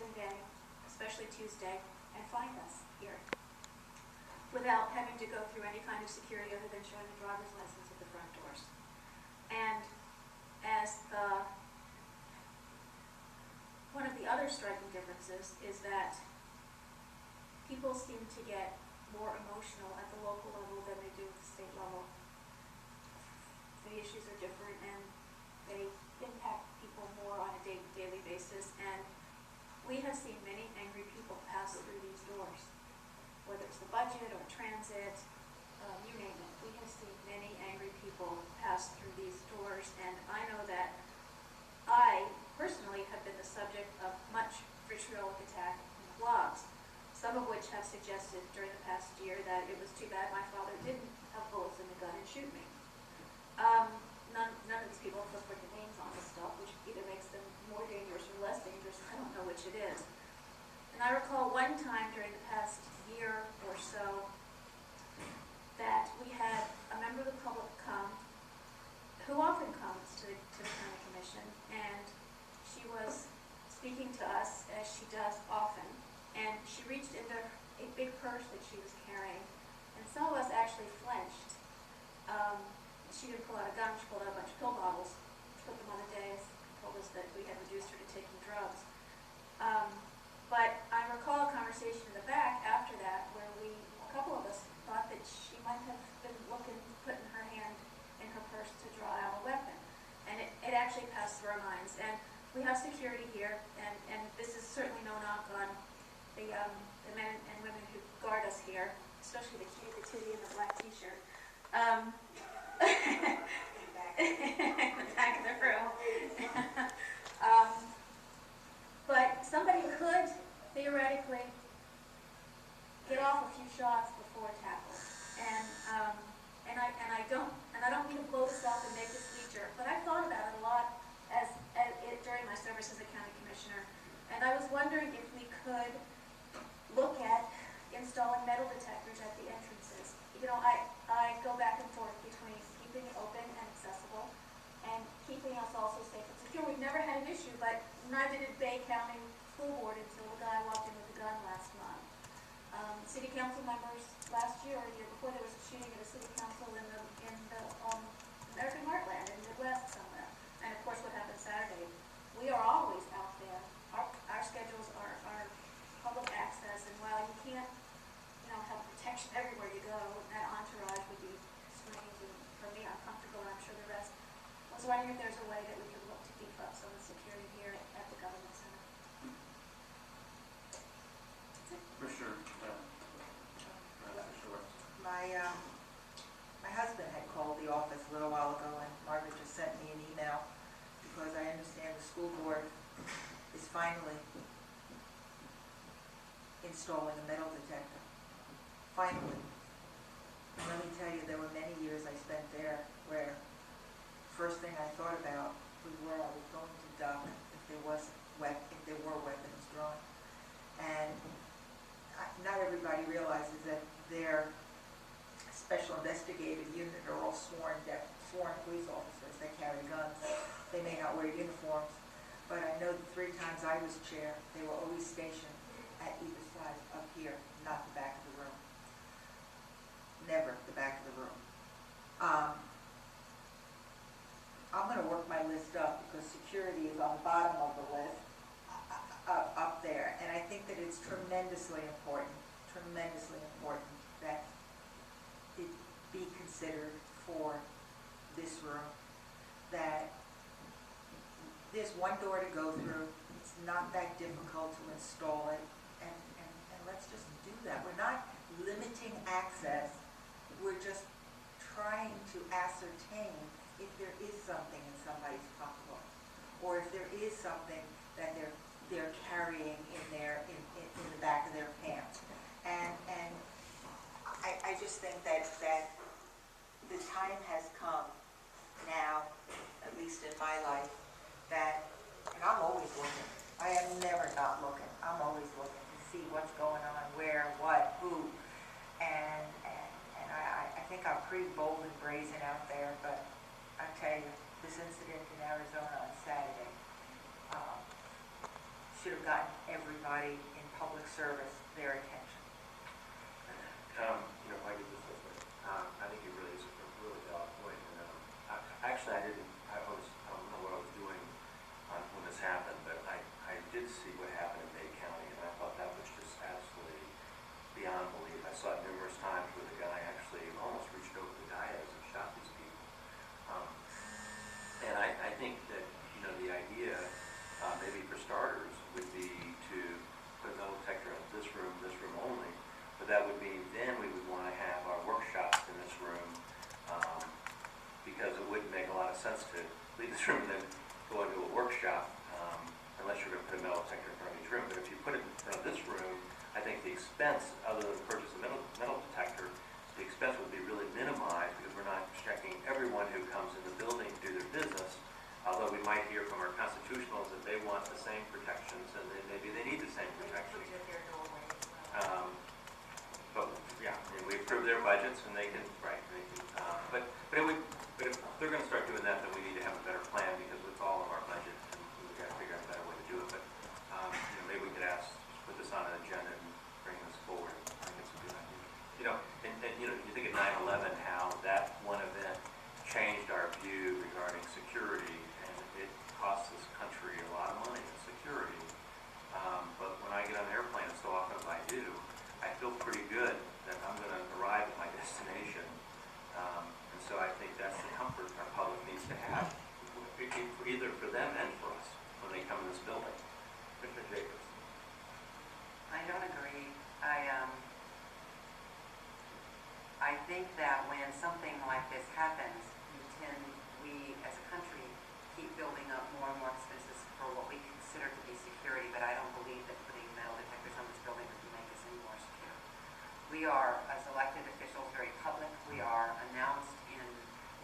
closing day, especially Tuesday, and find us here without having to go through any kind of security other than showing a driver's license at the front doors. And as one of the other striking differences is that people seem to get more emotional at the local level than they do at the state level. The issues are different and they impact people more on a daily basis, and we have seen many angry people pass through these doors, whether it's the budget or transit, you name it. We have seen many angry people pass through these doors, and I know that I personally have been the subject of much vitriolic attack in blogs, some of which have suggested during the past year that it was too bad my father didn't have bullets in the gun and shoot me. None of these people have put their names on this stuff, which either makes them more dangerous or less dangerous. I don't know which it is. And I recall one time during the past year or so that we had a member of the public come, who often comes to the county commission, and she was speaking to us, as she does often, and she reached into a big purse that she was carrying, and some of us actually flinched. She didn't pull out a gun, she pulled out a bunch of pill bottles, put them on the dais, told us that we had reduced her to taking drugs. But I recall a conversation in the back after that where a couple of us thought that she might have been putting her hand in her purse to draw out a weapon. And it actually passed through our minds. And we have security here, and this is certainly no knock on the men and women who guard us here, especially the kitty, the titty, and the black t-shirt. In the back of the room. But somebody could theoretically get off a few shots before a tackle. And I don't mean to blow this up and make this knee-jerk, but I thought about it a lot during my service as a county commissioner. And I was wondering if we could look at installing metal detectors at the entrances. You know, I go back and forth between keeping it open and accessible and keeping us also safe and secure. We've never had an issue, but neither did Bay County School Board until the guy walked in with a gun last month. City council members last year or the year before, there was a shooting at a city council in the American heartland in the Midwest somewhere. And of course what happened Saturday. We are always out there. Our schedules are public access, and while you can't have protection everywhere you go, that entourage would be strange and for me uncomfortable, and I'm sure the rest. I was wondering if there's a way that we could look to beef up some of the security here at the government center. For sure. My husband had called the office a little while ago, and Margaret just sent me an email because I understand the school board is finally installing a metal detector. Finally. And let me tell you, there were many years I spent there where first thing I thought about was where I was going to duck if there were weapons drawn. And not everybody realizes that their special investigative unit are all sworn police officers. They carry guns. They may not wear uniforms, but I know the 3 times I was chair, they were always stationed at either side up here, not the back of the room. Never the back of the room. I'm going to work my list up because security is on the bottom of the list up there, and I think that it's tremendously important that it be considered for this room, that there's one door to go through. It's not that difficult to install it, and let's just do that. We're not limiting access. We're just trying to ascertain if there is something in somebody's pocketbook, or if there is something that they're carrying in the back of their pants. And I just think that the time has come now, at least in my life, that, and I'm always looking. I am never not looking. I'm always looking to see what's going on, where, what, who, and I think I'm pretty bold and brazen out there, but I tell you, this incident in Arizona on Saturday should have gotten everybody in public service their attention. If I could just say something, I think it really is a really valid point. And, actually, I don't know what I was doing when this happened, but I did see what happened in Bay County, and I thought that was just absolutely beyond belief. I saw it numerous times where the guy actually almost reached over the dais and shot these people. And I think that, the idea, maybe for starters, would be to put a metal detector in this room only. But that would mean then we would want to have our workshops in this room, because it wouldn't make a lot of sense to leave this room and then go into a workshop, unless you're going to put a metal detector in front of each room. But if you put it in front of this room, I think the expense, other than the purchase of metal detector, the expense would be really minimized, because we're not checking everyone who comes in the building to do their business. Although we might hear from our constitutionals that they want the same protections, and then maybe they need the same protections. But yeah, we approve their budgets, and they can, right? But if they're going to start doing that, then we need to have a better plan, because it's all of our budget, and we've got to figure out a better way to do it. But maybe we could put this on an agenda and bring this forward. I think it's a good idea. You think of 9/11, how that one event changed our view regarding security, and it cost this country a lot of money in security. But when I get on an airplane, so often as I do, I feel pretty good that I'm going to arrive at my destination. And so I think that's the comfort our public needs to have, either for them and for us, when they come in this building. Mr. Jacobs. I don't agree. I think that when something like this happens, we as a country keep building up more and more expenses for what we consider to be security, but I don't believe that putting metal detectors on this building would make us any more secure. We are, as elected officials, very public. We are announced in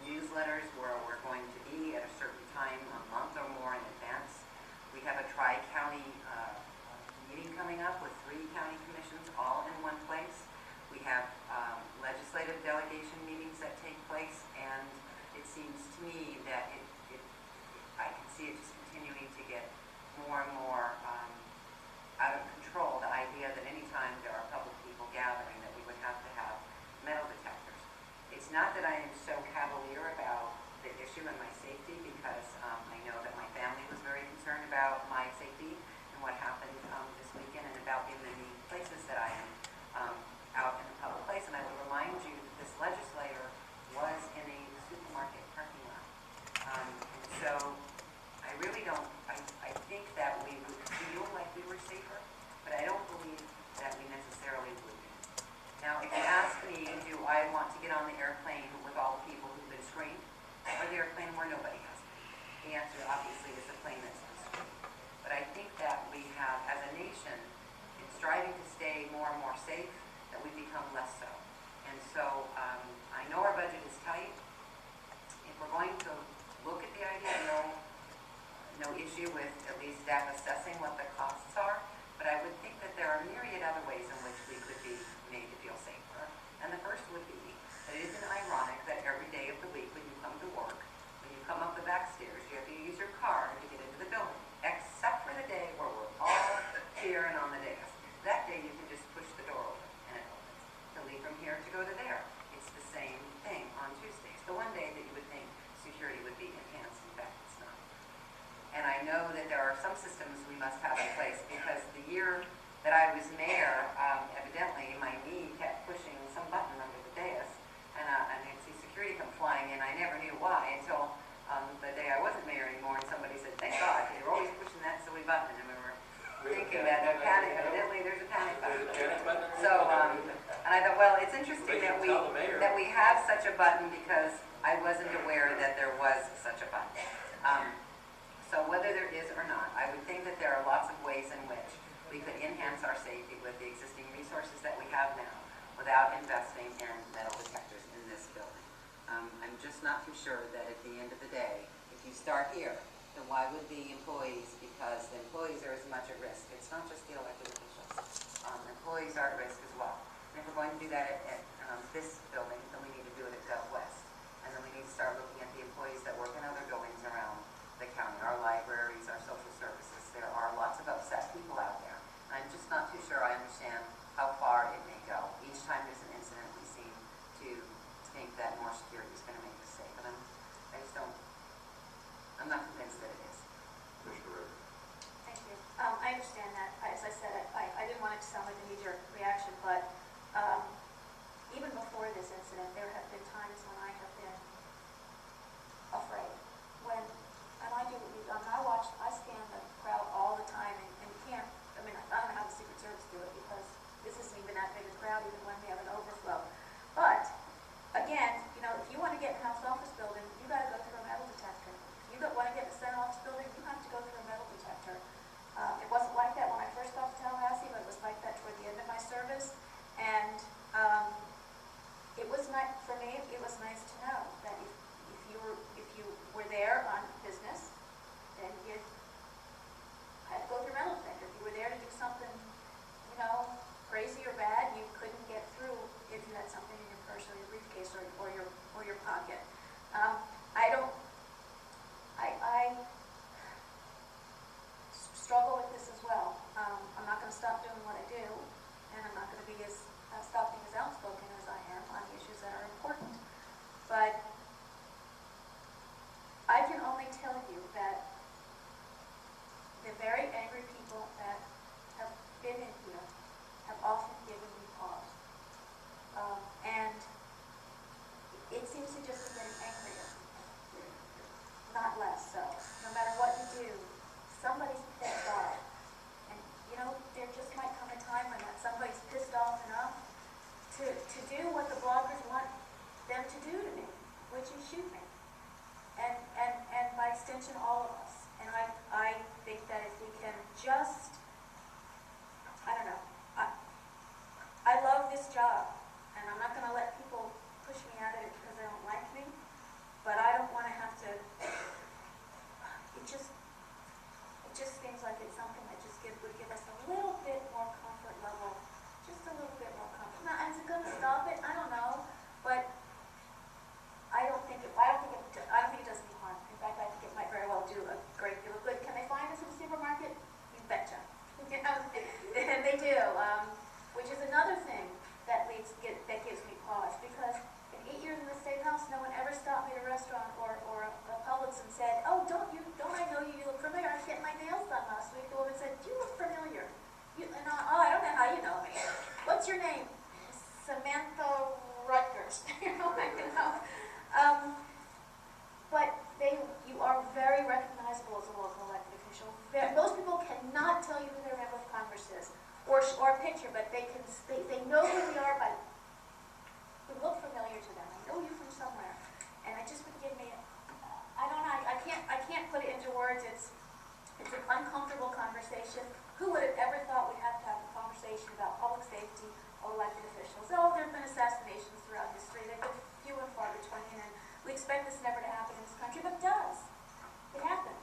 newsletters where we're going to be at a certain time, a month or more in advance. We have a tri-county meeting coming up with 3 county commissions all in one place. We have legislative delegation meetings that take place, and it seems to me that I can see it just continuing to get more and more out of control. The idea that any time there are public people gathering that we would have to have metal detectors. It's not that I am so cavalier about the issue and my safety, because I know that my family was very concerned about my safety and what happened this weekend, and about the many places that I am out in the public place. And I will remind you that this legislator was in a supermarket parking lot. And so I really don't, I think that we would feel like we were safer, but I don't believe that we necessarily would be. Now, if you ask me, do I want to get on the airplane with all the people who've been screened, or the airplane where nobody has been? The answer, obviously, is the plane that's been screened. But I think that we have, as a nation, in striving to stay more and more safe, that we become less so. And so I know our budget is tight. If we're going to look at the idea, no issue with at least staff assessing what the costs are, but I would think that there are myriad other ways in which we could be made to feel safer. And the first would be that it isn't ironic that every day of the week when you come to work, when you come up the back stairs, you have to use your car to get into the building, except for the day where we're all here and on the desk. That day you can just push the door open and it opens. To leave from here to go to there, it's the same thing on Tuesdays. The one day that you would think security would be enhanced, in fact it's not. And I know that there are some systems we must have in place, because the year that I was mayor, evidently my knee kept pushing some button under the dais, and I'd see security come flying in. I never knew why until the day I wasn't mayor anymore, and somebody said, "Thank God, you're always pushing that silly button." And we were thinking that evidently there's a panic button. So, and I thought, well, it's interesting that we have such a button, because I wasn't aware that there was such a button. So whether there is or not, I would think that there are lots of ways in which we could enhance our safety with the existing resources that we have now, without investing in metal detectors in this building. I'm just not too sure that at the end of the day, if you start here, then why would the employees, because the employees are as much at risk. It's not just the elected officials. Employees are at risk as well. And if we're going to do that at this building, then we need to do it at Del West. And then we need to start looking at the employees that work in other buildings around the county, our libraries, our social services. There are lots of upset might sound like a knee-jerk reaction, but even before this incident, there have been times when I have been afraid. And I do what you've done. I scan the crowd all the time, and you can't, I mean, I don't know how the Secret Service do it, because this isn't even that big a crowd, even when we have an overflow. But, again, you know, if you want to get in a House office building, you got to go through a metal detector. If you want to get in a Senate office building, you have to go through a metal detector. It wasn't like that when I first got to Tallahassee, but it was like that toward the end of my service. And it was nice, for me, it was nice to know that if you were there on business, then you had to go through metal detector. If you were there to do something, you know, crazy or bad, you couldn't get through if you had something in your purse or your briefcase or your pocket. I struggle with this as well. I'm not going to stop doing what I do, and I'm not going to be stop being as outspoken as I am on the issues that are important. But I can only tell you that the very angry people that have been in here have often given me pause. And it seems to just be getting angrier, not less so. No matter what you do, somebody's pissed off. And, you know, there just might come a time when somebody's pissed off enough to do what the bloggers want them to do to me, which is shoot me. And by extension, all of us. And I think that if we can just, I don't know, I love this job, and I'm not going to let people push me out of it because they don't like me, but I don't want to have to, it just seems like it's something that just would give us a little bit more comfort level, just a little bit more comfort. Now, is it going to stop it? I don't know, but I don't think it does any harm. In fact, I think it might very well do a great deal of good. Can they find us in the supermarket? You betcha. You know, and they do, which is another thing that gives me pause, because in 8 years in the State House, no one ever stopped me at a restaurant or a Publix and said, "Oh, don't I know you? You look familiar. I was getting my nails done last week." The woman said, "You look familiar." I don't know how you know me. What's your name? Samantha Rutgers. But you are very recognizable as a local elected official. Most people cannot tell you who their member of Congress is, or a picture, but they know who we are by, we look familiar to them. I know you from somewhere, and it just would give me, I can't put it into words. It's an uncomfortable conversation. Who would have ever thought we'd